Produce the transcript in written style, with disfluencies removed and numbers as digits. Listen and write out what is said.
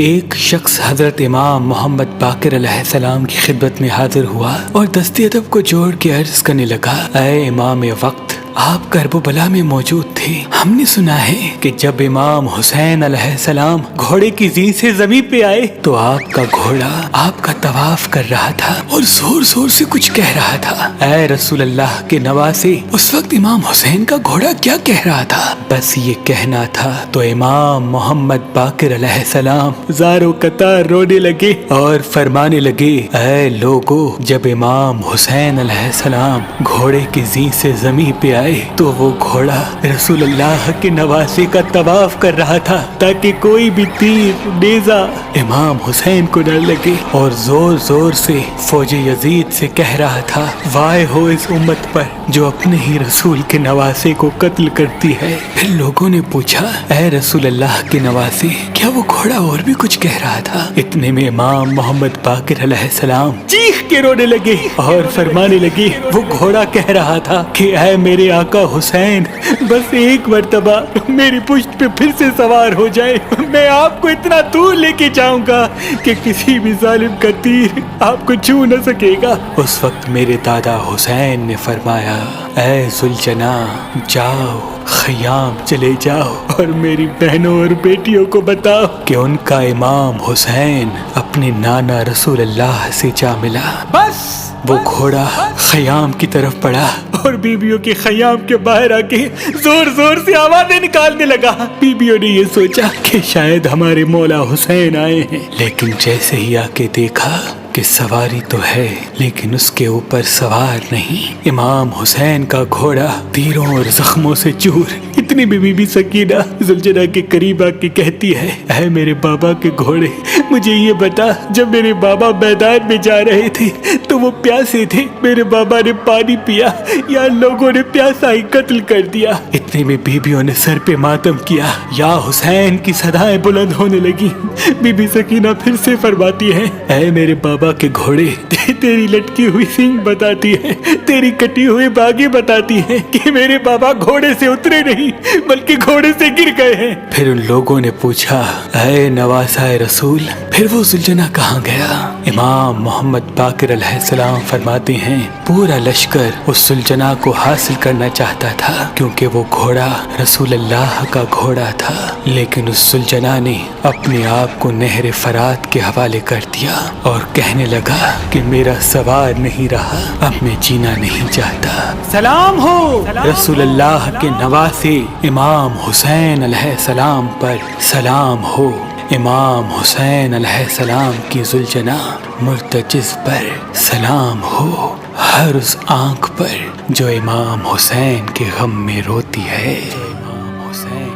ایک شخص حضرت امام محمد باقر علیہ السلام کی خدمت میں حاضر ہوا اور دستی ادب کو جوڑ کے عرض کرنے لگا، اے امام وقت، آپ کرب و بلا میں موجود تھے۔ ہم نے سنا ہے کہ جب امام حسین علیہ السلام گھوڑے کی زین سے زمین پہ آئے تو آپ کا گھوڑا آپ کا طواف کر رہا تھا اور زور زور سے کچھ کہہ رہا تھا۔ اے رسول اللہ کے نواسے، اس وقت امام حسین کا گھوڑا کیا کہہ رہا تھا؟ بس یہ کہنا تھا تو امام محمد باقر علیہ السلام زاروں قطار رونے لگے اور فرمانے لگے، اے لوگو، جب امام حسین علیہ السلام گھوڑے کی زین سے زمین پہ آئے تو وہ گھوڑا رسول اللہ کے نواسے کا طواف کر رہا تھا تاکہ کوئی بھی تیر نیزہ امام حسین کو نہ لگے، اور زور زور سے فوج یزید سے کہہ رہا تھا، وائے ہو اس امت پر جو اپنے ہی رسول کے نواسے کو قتل کرتی ہے۔ پھر لوگوں نے پوچھا، اے رسول اللہ کے نواسے، کیا وہ گھوڑا اور بھی کچھ کہہ رہا تھا؟ اتنے میں امام محمد باقر علیہ السلام چیخ کے رونے لگے اور فرمانے لگے، وہ گھوڑا کہہ رہا تھا کہ اے میرے آقا حسین، بس ایک مرتبہ میری پشت پہ پھر سے سوار ہو جائے، میں آپ کو اتنا دور لے کے جاؤں گا کہ کسی بھی ظالم کا تیر آپ کو چھو نہ سکے گا۔ اس وقت میرے دادا حسین نے فرمایا، اے ذوالجناح، جاؤ خیام چلے جاؤ اور میری بہنوں اور بیٹیوں کو بتاؤ کہ ان کا امام حسین اپنے نانا رسول اللہ سے جا ملا۔ بس وہ گھوڑا خیام کی طرف بڑھا اور بیویوں کے خیام کے باہر آ کے زور زور سے آوازیں نکالنے لگا۔ بیویوں نے یہ سوچا کہ شاید ہمارے مولا حسین آئے ہیں، لیکن جیسے ہی آ کے دیکھا کہ سواری تو ہے لیکن اس کے اوپر سوار نہیں، امام حسین کا گھوڑا تیروں اور زخموں سے چور۔ اتنی بھی بی بی سکینہ ذوالجناح کے قریب آ کے کہتی ہے، اے میرے بابا کے گھوڑے، مجھے یہ بتا، جب میرے بابا میدان میں جا رہے تھے تو وہ پیاسے تھے، میرے بابا نے پانی پیا یا لوگوں نے پیاسا ہی قتل کر دیا؟ اتنے میں بیویوں نے سر پہ ماتم کیا، یا حسین کی صدائیں بلند ہونے لگی۔ بی بی سکینہ پھر سے فرماتی ہے، اے میرے بابا کے گھوڑے، تیری لٹکی ہوئی سینگ بتاتی ہے، تیری کٹی ہوئی باگیں بتاتی ہے کہ میرے بابا گھوڑے سے اترے نہیں بلکہ گھوڑے سے گر گئے ہیں۔ پھر ان لوگوں نے پوچھا، اے نواسہ رسول، پھر وہ ذوالجناح کہاں گیا؟ امام محمد باقر علیہ السلام فرماتے ہیں، پورا لشکر اس ذوالجناح کو حاصل کرنا چاہتا تھا کیونکہ وہ گھوڑا رسول اللہ کا گھوڑا تھا، لیکن اس ذوالجناح نے اپنے آپ کو نہر فرات کے حوالے کر دیا اور کہنے لگا کہ میرا سوار نہیں رہا، اب میں جینا نہیں چاہتا۔ سلام ہو رسول اللہ کے نواسے امام حسین علیہ السلام پر، سلام ہو امام حسین علیہ السلام کی ذوالجناح مرتجز پر، سلام ہو ہر اس آنکھ پر جو امام حسین کے غم میں روتی ہے۔ امام حسین